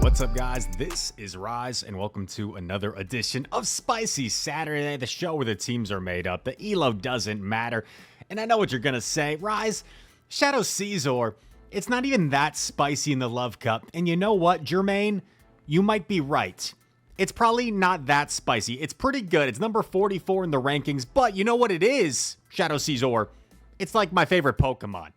What's up, guys? This is Rise, and welcome to another edition of Spicy Saturday, the show where the teams are made up. The elo doesn't matter, and I know what you're gonna say. Rise, Shadow Scizor, it's not even that spicy in the Love Cup, and you know what, Jermaine? You might be right. It's probably not that spicy. It's pretty good. It's number 44 in the rankings, but you know what it is, Shadow Scizor? It's like my favorite Pokemon,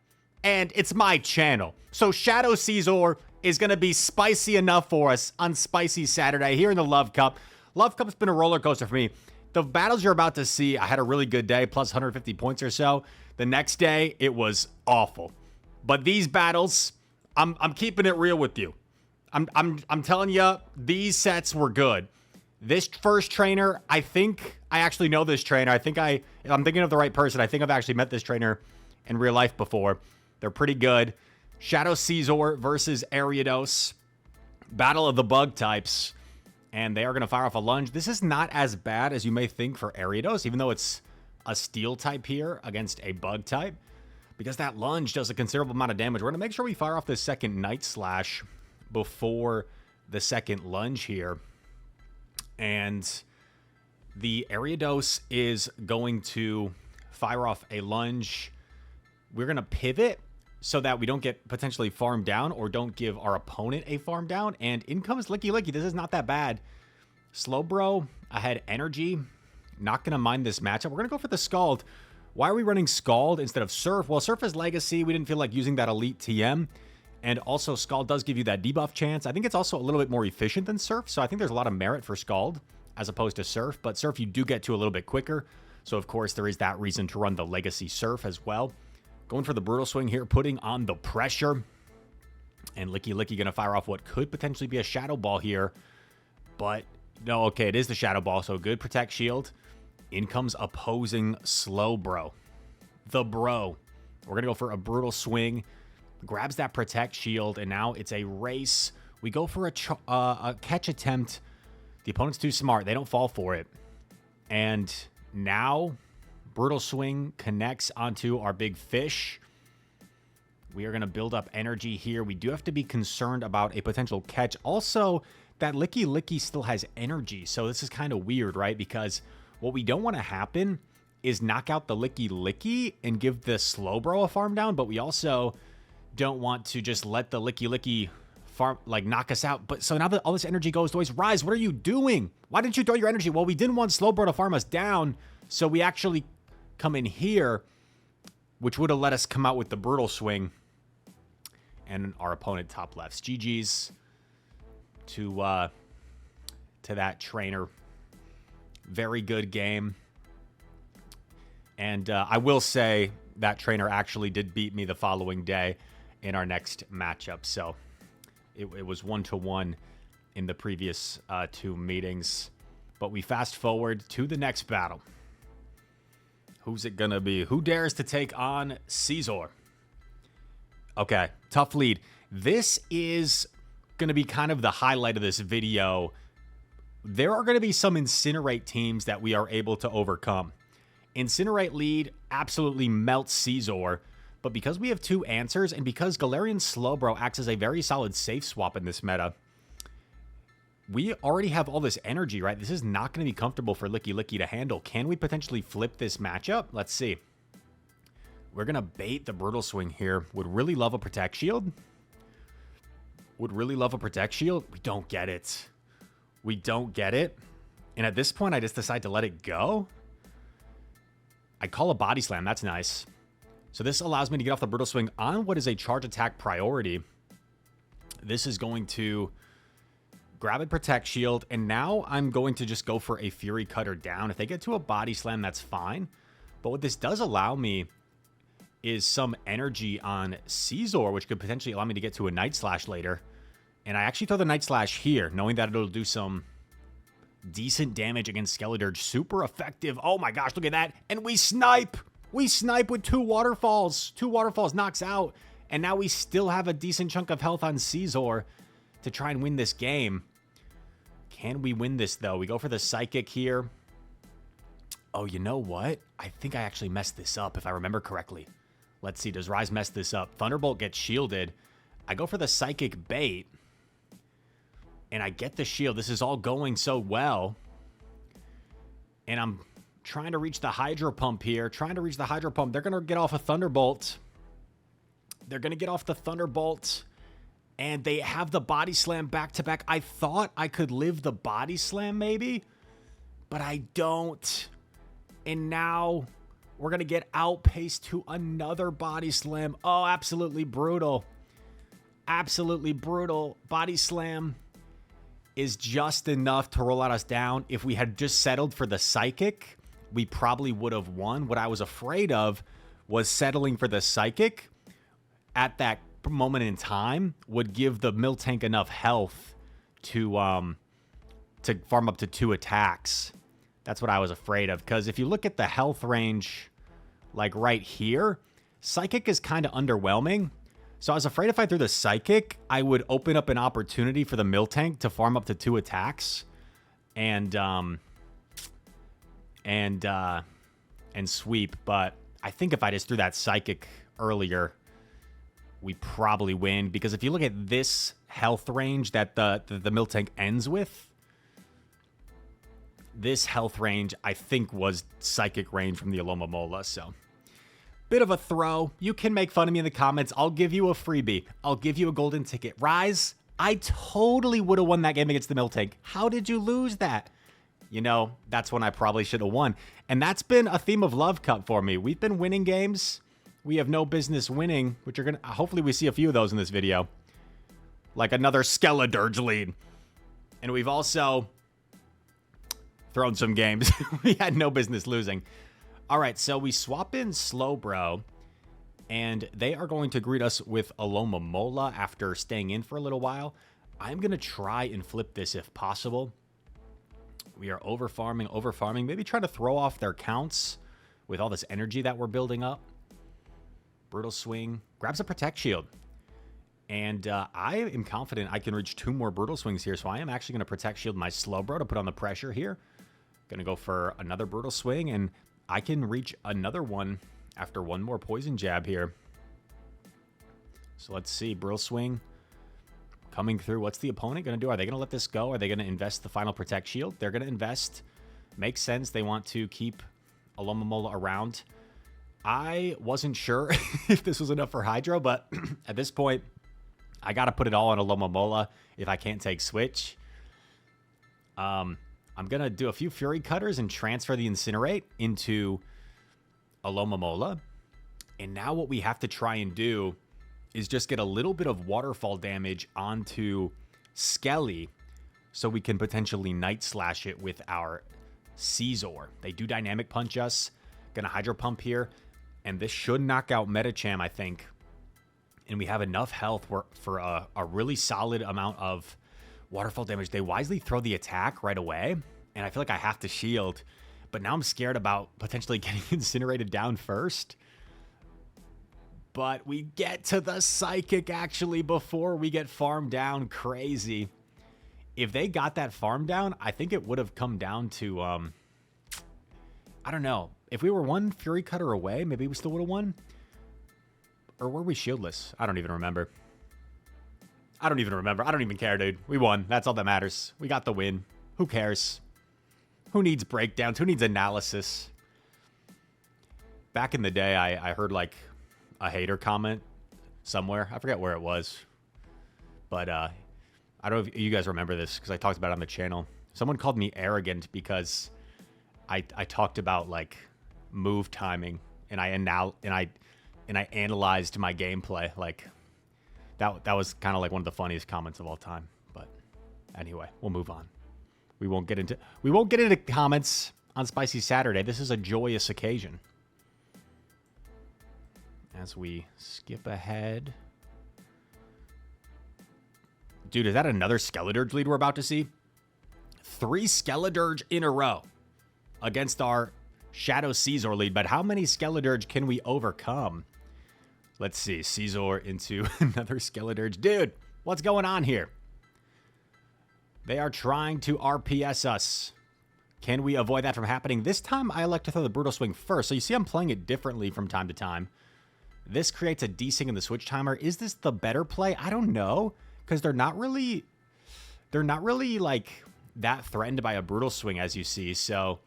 and it's my channel. So Shadow Scizor is going to be spicy enough for us on Spicy Saturday here in the Love Cup. Love Cup's been a roller coaster for me. The battles you're about to see, I had a really good day, plus 150 points or so. The next day, it was awful. But these battles, I'm keeping it real with you. I'm telling you, these sets were good. This first trainer, I think I actually know this trainer. If I'm thinking of the right person, I think I've actually met this trainer in real life before. They're pretty good. Shadow Scizor versus Ariados. Battle of the bug types. And they are going to fire off a lunge. This is not as bad as you may think for Ariados, even though it's a steel type here against a bug type. Because that lunge does a considerable amount of damage. We're going to make sure we fire off the second Night Slash before the second lunge here. And the Ariados is going to fire off a lunge. We're going to pivot so that we don't get potentially farmed down or don't give our opponent a farm down. And in comes Licky Licky. This is not that bad. Slowbro ahead energy. Not going to mind this matchup. We're going to go for the Scald. Why are we running Scald instead of Surf? Well, Surf is Legacy. We didn't feel like using that Elite TM. And also Scald does give you that debuff chance. I think it's also a little bit more efficient than Surf. So I think there's a lot of merit for Scald as opposed to Surf. But Surf you do get to a little bit quicker. So of course there is that reason to run the Legacy Surf as well. Going for the Brutal Swing here, putting on the pressure. And Licky Licky going to fire off what could potentially be a Shadow Ball here. But, no, okay, it is the Shadow Ball, so good Protect Shield. In comes opposing Slowbro. The Bro. We're going to go for a Brutal Swing. Grabs that Protect Shield, and now it's a race. We go for a catch attempt. The opponent's too smart. They don't fall for it. And now Brutal Swing connects onto our big fish. We are going to build up energy here. We do have to be concerned about a potential catch. Also, that Licky Licky still has energy. So this is kind of weird, right? Because what we don't want to happen is knock out the Licky Licky and give the Slowbro a farm down. But we also don't want to just let the Licky Licky farm, like, knock us out. But so now that all this energy goes to waste, Rise, what are you doing? Why didn't you throw your energy? Well, we didn't want Slowbro to farm us down. So we actually come in here, which would have let us come out with the Brutal Swing. And our opponent top lefts. GG's to that trainer. Very good game. And I will say that trainer actually did beat me the following day in our next matchup. So it was 1-1 in the previous two meetings. But we fast forward to the next battle. Who's it going to be? Who dares to take on Scizor? Okay, tough lead. This is going to be kind of the highlight of this video. There are going to be some Incinerate teams that we are able to overcome. Incinerate lead absolutely melts Scizor, but because we have two answers and because Galarian Slowbro acts as a very solid safe swap in this meta, we already have all this energy, right? This is not going to be comfortable for Licky Licky to handle. Can we potentially flip this matchup? Let's see. We're going to bait the Brutal Swing here. Would really love a Protect Shield. Would really love a Protect Shield. We don't get it. We don't get it. And at this point, I just decide to let it go. I call a Body Slam. That's nice. So this allows me to get off the Brutal Swing on what is a charge attack priority. This is going to grab a Protect Shield, and now I'm going to just go for a Fury Cutter down. If they get to a Body Slam, that's fine. But what this does allow me is some energy on Scizor, which could potentially allow me to get to a Night Slash later. And I actually throw the Night Slash here, knowing that it'll do some decent damage against Skeledirge. Super effective. Oh my gosh, look at that. And we snipe! We snipe with two Waterfalls. Two Waterfalls knocks out. And now we still have a decent chunk of health on Scizor to try and win this game. Can we win this, though? We go for the Psychic here. Oh, you know what? I think I actually messed this up, if I remember correctly. Let's see. Does Rise mess this up? Thunderbolt gets shielded. I go for the Psychic bait. And I get the shield. This is all going so well. And I'm trying to reach the Hydro Pump here. Trying to reach the Hydro Pump. They're going to get off a Thunderbolt. They're going to get off the Thunderbolt. And they have the Body Slam back-to-back. I thought I could live the Body Slam maybe. But I don't. And now we're going to get outpaced to another Body Slam. Oh, absolutely brutal. Absolutely brutal. Body Slam is just enough to roll out us down. If we had just settled for the Psychic, we probably would have won. What I was afraid of was settling for the Psychic at that moment in time would give the Miltank enough health to farm up to 2 attacks. That's what I was afraid of. Because if you look at the health range, like right here, Psychic is kind of underwhelming. So I was afraid if I threw the Psychic, I would open up an opportunity for the Miltank to farm up to 2 attacks and sweep. But I think if I just threw that Psychic earlier, we probably win. Because if you look at this health range that the Miltank ends with, this health range, I think, was Psychic range from the Alomomola. So, bit of a throw. You can make fun of me in the comments. I'll give you a freebie. I'll give you a golden ticket. Rise, I totally would have won that game against the Miltank. How did you lose that? You know, that's when I probably should have won. And that's been a theme of Love Cup for me. We've been winning games we have no business winning, which are going to... Hopefully we see a few of those in this video. Like another Skeledirge lead. And we've also thrown some games we had no business losing. All right, so we swap in Slowbro, and they are going to greet us with Alomomola after staying in for a little while. I'm going to try and flip this if possible. We are overfarming, maybe try to throw off their counts with all this energy that we're building up. Brutal Swing, grabs a Protect Shield. And I am confident I can reach 2 more Brutal Swings here, so I am actually going to Protect Shield my Slowbro to put on the pressure here. Going to go for another Brutal Swing, and I can reach another one after one more Poison Jab here. So let's see, Brutal Swing coming through. What's the opponent going to do? Are they going to let this go? Are they going to invest the final Protect Shield? They're going to invest. Makes sense. They want to keep Alomomola around. I wasn't sure if this was enough for Hydro, but at this point, I got to put it all on Alomomola if I can't take Switch. I'm going to do a few Fury Cutters and transfer the Incinerate into Alomomola. And now what we have to try and do is just get a little bit of waterfall damage onto Skelly so we can potentially Night Slash it with our Scizor. They do Dynamic Punch us. Gonna Hydro Pump here. And this should knock out Metacham, I think. And we have enough health for a really solid amount of waterfall damage. They wisely throw the attack right away. And I feel like I have to shield. But now I'm scared about potentially getting incinerated down first. But we get to the Psychic actually before we get farmed down. Crazy. If they got that farm down, I think it would have come down to, I don't know. If we were one Fury Cutter away, maybe we still would have won. Or were we shieldless? I don't even remember. I don't even care, dude. We won. That's all that matters. We got the win. Who cares? Who needs breakdowns? Who needs analysis? Back in the day, I heard like a hater comment somewhere. I forget where it was. But I don't know if you guys remember this because I talked about it on the channel. Someone called me arrogant because I talked about like move timing and I analyzed my gameplay. Like that was kind of like one of the funniest comments of all time. But anyway, we'll move on. We won't get into comments on Spicy Saturday. This is a joyous occasion. As we skip ahead. Dude, is that another Skeledirge lead we're about to see? 3 Skeledirge in a row against our Shadow Scizor lead. But how many Skeledirge can we overcome? Let's see. Scizor into another Skeledirge. Dude, what's going on here? They are trying to RPS us. Can we avoid that from happening? This time, I elect to throw the Brutal Swing first. So you see I'm playing it differently from time to time. This creates a desync in the switch timer. Is this the better play? I don't know. Because they're not really they're not really, like, that threatened by a Brutal Swing, as you see. So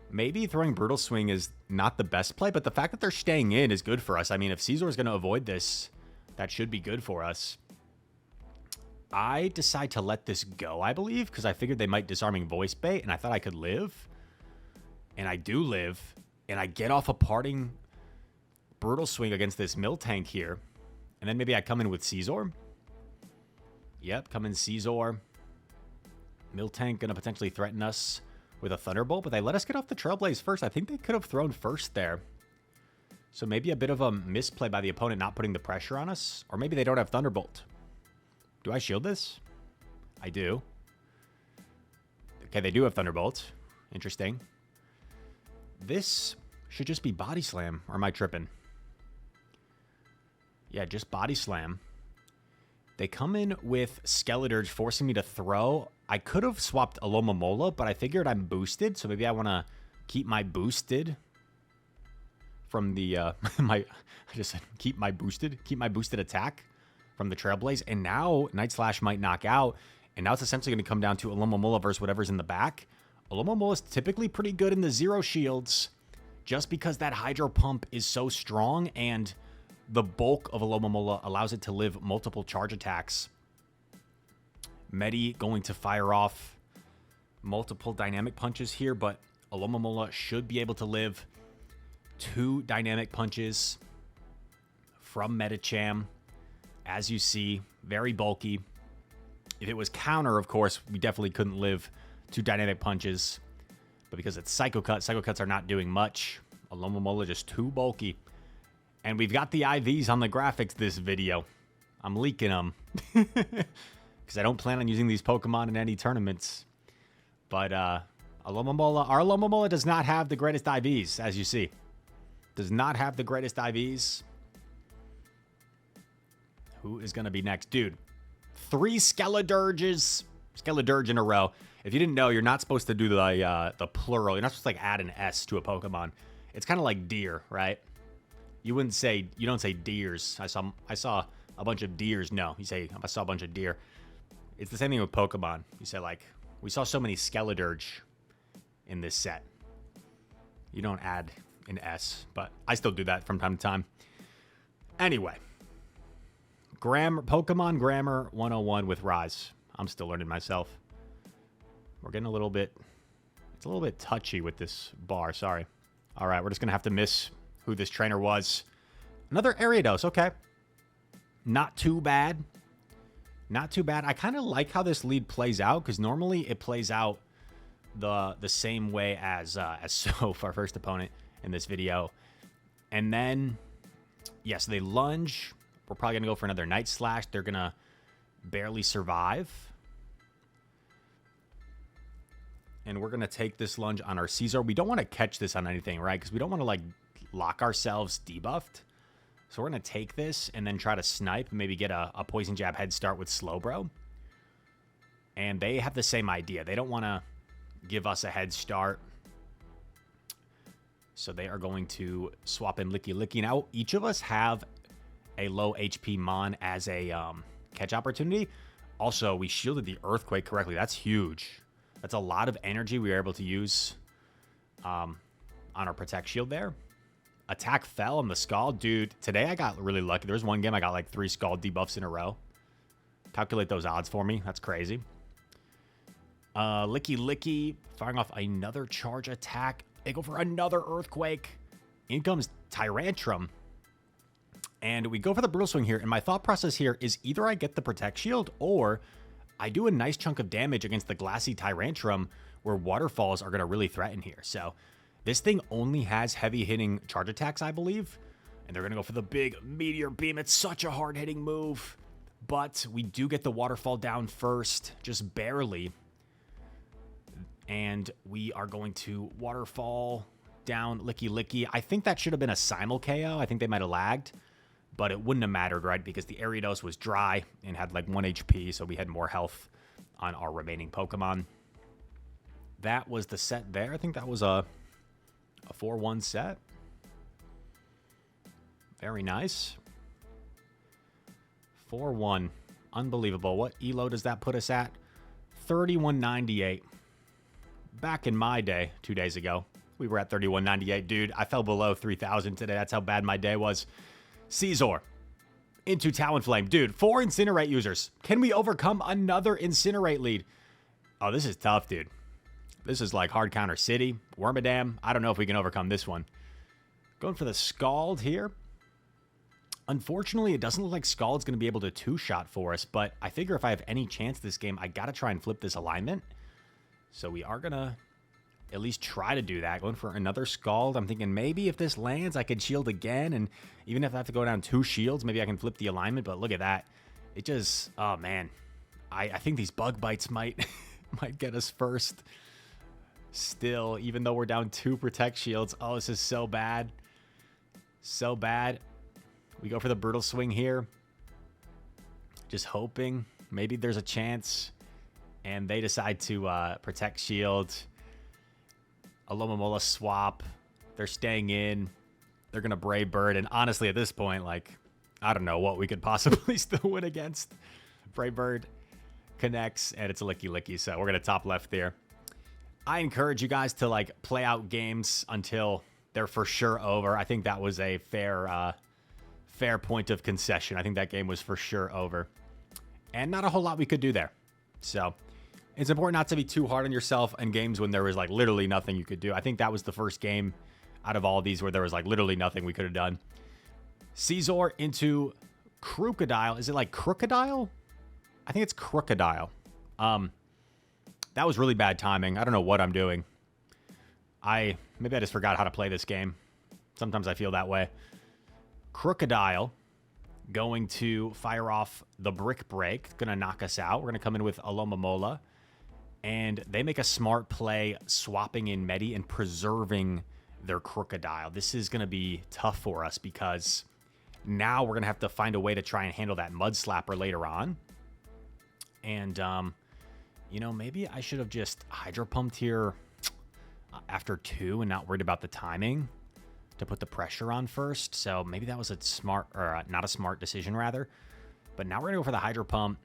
maybe throwing Brutal Swing is not the best play, but the fact that they're staying in is good for us. I mean, if Scizor is going to avoid this, that should be good for us. I decide to let this go, I believe, because I figured they might Disarming Voice Bait, and I thought I could live. And I do live, and I get off a parting Brutal Swing against this Miltank here. And then maybe I come in with Scizor. Yep, come in Scizor. Miltank going to potentially threaten us with a Thunderbolt, but they let us get off the Trailblaze first. I think they could have thrown first there. So maybe a bit of a misplay by the opponent not putting the pressure on us. Or maybe they don't have Thunderbolt. Do I shield this? I do. Okay, they do have Thunderbolt. Interesting. This should just be Body Slam. Or am I tripping? Yeah, just Body Slam. They come in with Skeledirge, forcing me to throw. I could have swapped Alomomola, but I figured I'm boosted, so maybe I want to keep my boosted from the I just said keep my boosted attack from the Trailblaze. And now Night Slash might knock out, and now it's essentially going to come down to Alomomola versus whatever's in the back. Alomomola is typically pretty good in the zero shields, just because that Hydro Pump is so strong, and the bulk of Alomomola allows it to live multiple charge attacks. Medi going to fire off multiple dynamic punches here, but Alomomola should be able to live 2 dynamic punches from Medicham. As you see, very bulky. If it was counter, of course, we definitely couldn't live 2 dynamic punches. But because it's Psycho Cut, Psycho Cuts are not doing much. Alomomola just too bulky. And we've got the IVs on the graphics this video. I'm leaking them. Because I don't plan on using these Pokemon in any tournaments. But our Alomomola does not have the greatest IVs, as you see. Does not have the greatest IVs. Who is going to be next? Dude, 3 Skeledirge in a row. If you didn't know, you're not supposed to do the plural. You're not supposed to like add an S to a Pokemon. It's kind of like deer, right? You don't say deers. I saw a bunch of deers. No, you say I saw a bunch of deer. It's the same thing with Pokemon. You say like, we saw so many Skeledirge in this set. You don't add an S, but I still do that from time to time. Anyway, Pokemon Grammar 101 with Rise. I'm still learning myself. We're getting it's a little bit touchy with this bar, sorry. All right, we're just going to have to miss who this trainer was. Another Ariados, okay. Not too bad. Not too bad. I kind of like how this lead plays out, because normally it plays out the same way as Soph, our first opponent in this video. And then, yes, they lunge. We're probably going to go for another Night Slash. They're going to barely survive. And we're going to take this lunge on our Scizor. We don't want to catch this on anything, right? Because we don't want to, like, lock ourselves debuffed. So we're going to take this and then try to snipe and maybe get a Poison Jab head start with Slowbro. And they have the same idea. They don't want to give us a head start. So they are going to swap in Licky Licky. Now, each of us have a low HP Mon as a catch opportunity. Also, we shielded the Earthquake correctly. That's huge. That's a lot of energy we were able to use on our Protect Shield there. Attack fell on the Scald. Dude, today I got really lucky. There was one game I got like 3 Scald debuffs in a row. Calculate those odds for me. That's crazy. Licky Licky firing off another charge attack. They go for another Earthquake. In comes Tyrantrum. And we go for the Brutal Swing here. And my thought process here is either I get the Protect Shield or I do a nice chunk of damage against the Glassy Tyrantrum where Waterfalls are going to really threaten here. So this thing only has heavy hitting charge attacks, I believe. And they're going to go for the big Meteor Beam. It's such a hard hitting move. But we do get the Waterfall down first, just barely. And we are going to Waterfall down Licky Licky. I think that should have been a simul KO. I think they might have lagged. But it wouldn't have mattered, right? Because the Ariados was dry and had like 1 HP, so we had more health on our remaining Pokemon. That was the set there. I think that was a 4-1 set. Very nice. 4-1. Unbelievable. What elo does that put us at? 3198. Back in my day, 2 days ago, we were at 3198. Dude, I fell below 3,000 today. That's how bad my day was. Scizor into Talonflame. Dude, 4 Incinerate users. Can we overcome another Incinerate lead? Oh, this is tough, dude. This is like Hard Counter City, Wormadam. I don't know if we can overcome this one. Going for the Scald here. Unfortunately, it doesn't look like Scald's going to be able to two-shot for us, but I figure if I have any chance this game, I got to try and flip this alignment. So we are going to at least try to do that. Going for another Scald. I'm thinking maybe if this lands, I could shield again, and even if I have to go down 2 shields, maybe I can flip the alignment, but look at that. It just, oh man. I think these bug bites might, might get us first. Still, even though we're down 2 protect shields. Oh, this is so bad. So bad. We go for the brutal swing here. Just hoping maybe there's a chance. And they decide to protect shield. Alomomola swap. They're staying in. They're going to Brave Bird. And honestly, at this point, like, I don't know what we could possibly still win against. Brave Bird connects, and it's a licky. So we're going to top left there. I encourage you guys to like play out games until they're for sure over. I think that was a fair point of concession. I think that game was for sure over. And not a whole lot we could do there. So it's important not to be too hard on yourself in games when there was like literally nothing you could do. I think that was the first game out of all these where there was like literally nothing we could have done. Scizor into Crocodile. Is it like Crocodile? I think it's Crocodile. That was really bad timing. I don't know what I'm doing. Maybe I just forgot how to play this game. Sometimes I feel that way. Crocodile going to fire off the Brick Break. Going to knock us out. We're going to come in with Alomomola. And they make a smart play swapping in Medi and preserving their Crocodile. This is going to be tough for us because now we're going to have to find a way to try and handle that Mud Slapper later on. And, you know, maybe I should have just Hydro Pumped here after 2 and not worried about the timing to put the pressure on first. So maybe that was a smart, or not a smart decision rather. But now we're going to go for the Hydro Pump.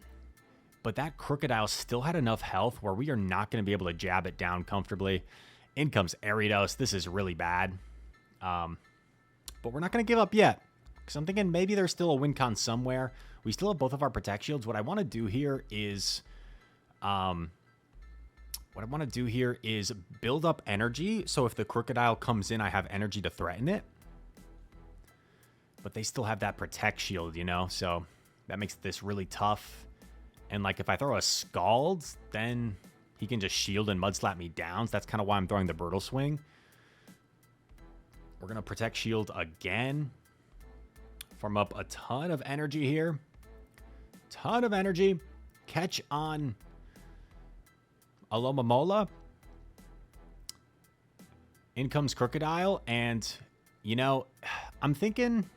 But that Crocodile still had enough health where we are not going to be able to jab it down comfortably. In comes Ariados. This is really bad. But we're not going to give up yet. Because I'm thinking maybe there's still a win con somewhere. We still have both of our Protect Shields. What I want to do here is... build up energy, so if the Crocodile comes in, I have energy to threaten it. But they still have that Protect Shield, you know? So that makes this really tough. And, like, if I throw a Scald, then he can just shield and Mud Slap me down. So that's kind of why I'm throwing the Brutal Swing. We're going to Protect Shield again. Farm up a ton of energy here. Ton of energy. Catch on Alomomola. In comes Crocodile, and, you know, I'm thinking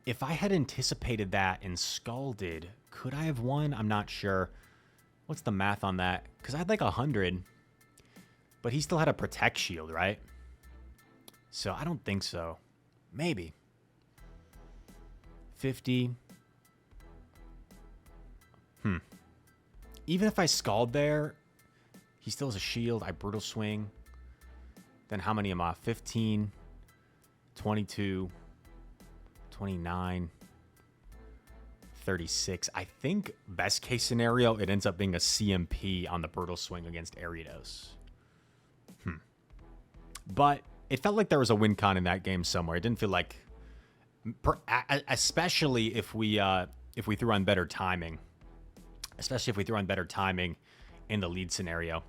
if I had anticipated that and Scalded, could I have won? I'm not sure. What's the math on that? Because I had like 100, but he still had a Protect Shield, right? So I don't think so. Maybe. 50. Even if I Scald there, he still has a shield. I Brutal Swing. Then how many am I? 15, 22, 29, 36. I think best case scenario, it ends up being a CMP on the Brutal Swing against Ariados. But it felt like there was a win con in that game somewhere. It didn't feel like, especially if we threw on better timing. Especially if we throw on better timing in the lead scenario.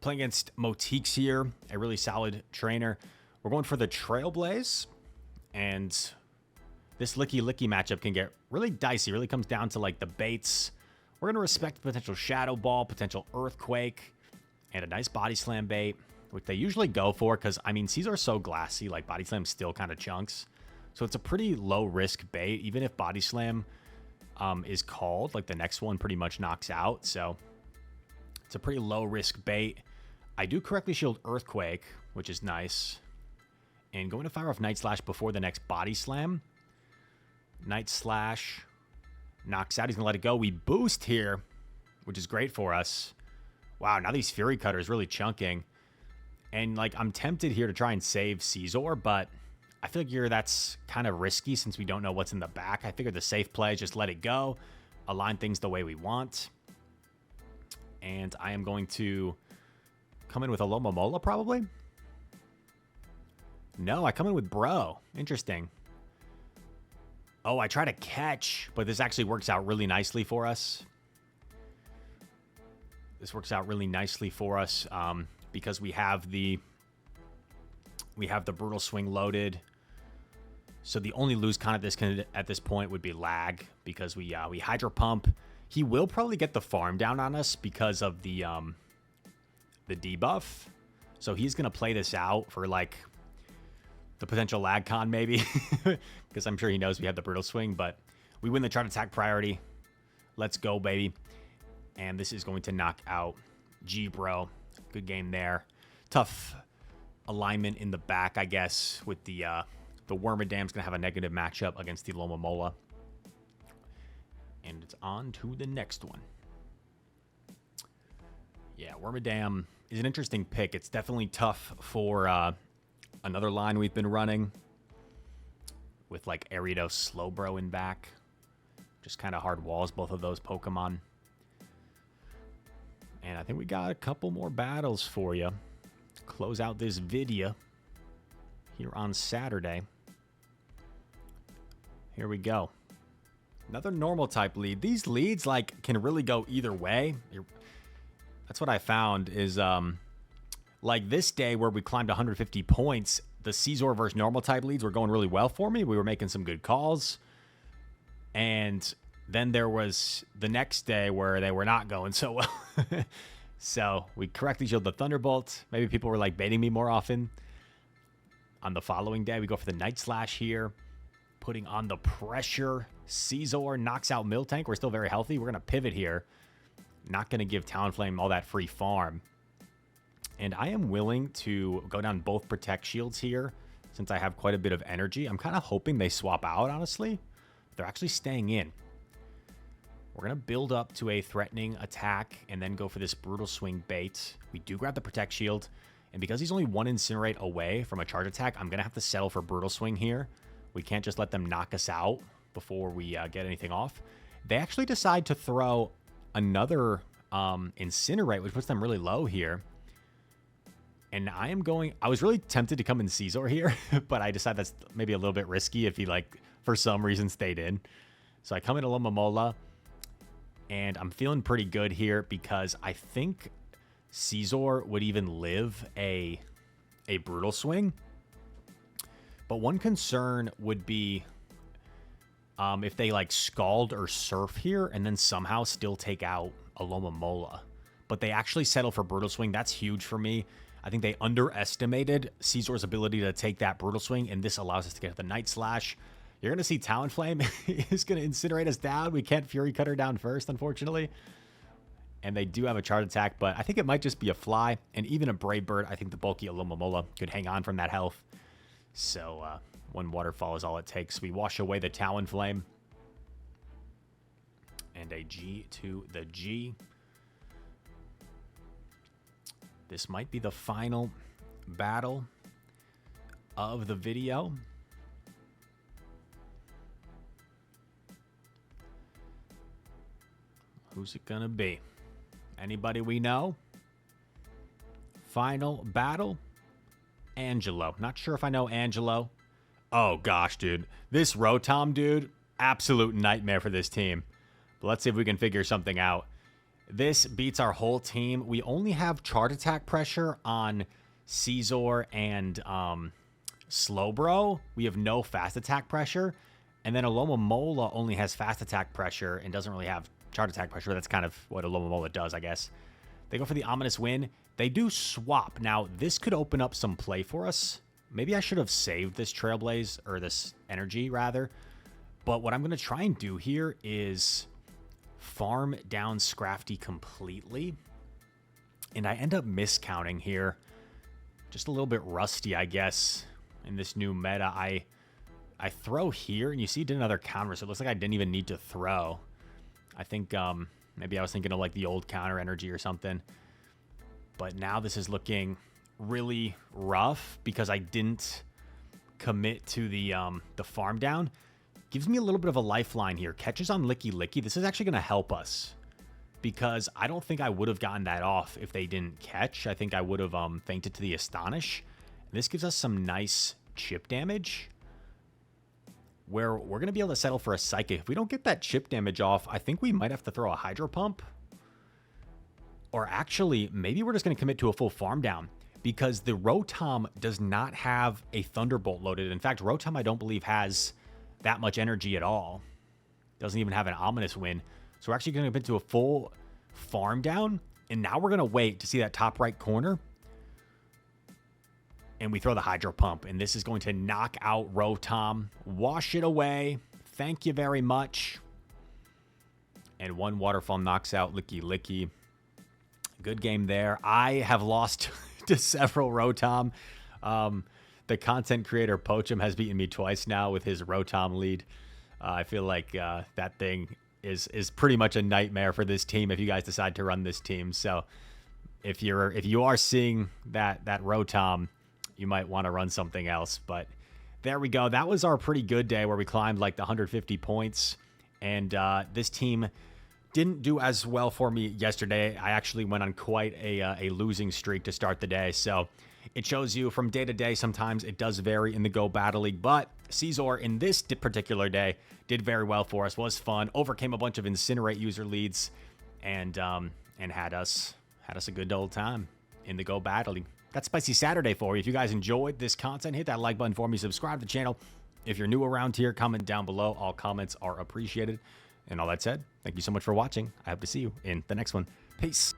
Playing against Motiques here, a really solid trainer. We're going for the Trailblaze. And this Licky matchup can get really dicey. Really comes down to like the baits. We're going to respect potential Shadow Ball, potential Earthquake, and a nice Body Slam bait, which they usually go for because, I mean, Scizor's so glassy. Like, Body Slam still kind of chunks. So it's a pretty low-risk bait, even if Body Slam is called. Like, the next one pretty much knocks out. So it's a pretty low-risk bait. I do correctly shield Earthquake, which is nice. And going to fire off Night Slash before the next Body Slam. Night Slash knocks out. He's going to let it go. We boost here. which is great for us. Wow, now these Fury Cutters really chunking. And, like, I'm tempted here to try and save Scizor, but I figure that's kind of risky since we don't know what's in the back. I figured the safe play is just let it go, align things the way we want. And I am going to come in with a Alomomola, probably. No, I come in with Bro. Interesting. Oh, I try to catch, but this actually works out really nicely for us. This works out really nicely for us because we have the Brutal Swing loaded. So the only lose con at this point would be lag because we Hydro Pump. He will probably get the farm down on us because of the debuff. So he's gonna play this out for like the potential lag con maybe because I'm sure he knows we have the Brutal Swing, but we win the Chart Attack priority. Let's go, baby. And this is going to knock out G-Bro. Good game there. Tough alignment in the back, I guess, with the Wormadam's going to have a negative matchup against the Alomomola. And it's on to the next one. Yeah, Wormadam is an interesting pick. It's definitely tough for another line we've been running with, like, Ariados Slowbro in back. Just kind of hard walls, both of those Pokemon. And I think we got a couple more battles for you. Close out this video here on Saturday. Here we go. Another normal type lead. These leads like can really go either way. That's what I found is like this day where we climbed 150 points, the Scizor versus normal type leads were going really well for me. We were making some good calls. And then there was the next day where they were not going so well. So we correctly showed the Thunderbolt. Maybe people were like baiting me more often. On the following day, we go for the Night Slash here. Putting on the pressure. Scizor knocks out Miltank. We're still very healthy. We're going to pivot here. Not going to give Talonflame all that free farm. And I am willing to go down both Protect Shields here since I have quite a bit of energy. I'm kind of hoping they swap out, honestly. They're actually staying in. We're going to build up to a threatening attack and then go for this Brutal Swing bait. We do grab the Protect Shield. And because he's only one Incinerate away from a charge attack, I'm going to have to settle for Brutal Swing here. We can't just let them knock us out before we get anything off. They actually decide to throw another Incinerate, which puts them really low here. And I was really tempted to come in Scizor here, but I decided that's maybe a little bit risky if he, like, for some reason stayed in. So I come in Alomomola, and I'm feeling pretty good here because I think Scizor would even live a Brutal Swing. But one concern would be if they, like, Scald or Surf here and then somehow still take out Alomomola. But they actually settle for Brutal Swing. That's huge for me. I think they underestimated Scizor's ability to take that Brutal Swing, and this allows us to get the Night Slash. You're going to see Talonflame is going to Incinerate us down. We can't Fury Cutter down first, unfortunately. And they do have a charge attack, but I think it might just be a Fly. And even a Brave Bird, I think the bulky Alomomola could hang on from that health. So one Waterfall is all it takes. We wash away the Talonflame. And a G to the G. This might be the final battle of the video. Who's it gonna be? Anybody we know? Final battle. Angelo. Not sure if I know Angelo. Oh gosh, dude. This Rotom, dude, absolute nightmare for this team. But let's see if we can figure something out. This beats our whole team. We only have charge attack pressure on Scizor and Slowbro. We have no fast attack pressure. And then Alomomola only has fast attack pressure and doesn't really have charge attack pressure. That's kind of what Alomomola does, I guess. They go for the Ominous Wind. They do swap. Now, this could open up some play for us. Maybe I should have saved this Trailblaze, or this Energy, rather. But what I'm going to try and do here is farm down Scrafty completely. And I end up miscounting here. Just a little bit rusty, I guess, in this new meta. I throw here, and you see it did another counter, so it looks like I didn't even need to throw. I think, Maybe I was thinking of like the old counter energy or something. But now this is looking really rough because I didn't commit to the farm down. Gives me a little bit of a lifeline here. Catches on Licky Licky. This is actually going to help us because I don't think I would have gotten that off if they didn't catch. I think I would have fainted to the Astonish. This gives us some nice chip damage where we're going to be able to settle for a Psychic. If we don't get that chip damage off, I think we might have to throw a Hydro Pump. Or actually, maybe we're just going to commit to a full farm down because the Rotom does not have a Thunderbolt loaded. In fact, Rotom I don't believe has that much energy at all. Doesn't even have an Ominous Wind. So we're actually going to commit to a full farm down. And now we're going to wait to see that top right corner. And we throw the Hydro Pump. And this is going to knock out Rotom. Wash it away. Thank you very much. And one Waterfall knocks out Licky Licky. Good game there. I have lost to several Rotom. The content creator Poachum has beaten me twice now with his Rotom lead. I feel like that thing is pretty much a nightmare for this team if you guys decide to run this team. So if you are seeing that Rotom, you might want to run something else. But there we go. That was our pretty good day where we climbed like the 150 points. And this team didn't do as well for me yesterday. I actually went on quite a losing streak to start the day. So it shows you from day to day, sometimes it does vary in the Go Battle League. But Scizor in this particular day did very well for us, was fun, overcame a bunch of Incinerate user leads, and had us a good old time in the Go Battle League. That's Spicy Saturday for you. If you guys enjoyed this content, hit that like button for me, subscribe to the channel. If you're new around here, comment down below. All comments are appreciated. And all that said, thank you so much for watching. I hope to see you in the next one. Peace.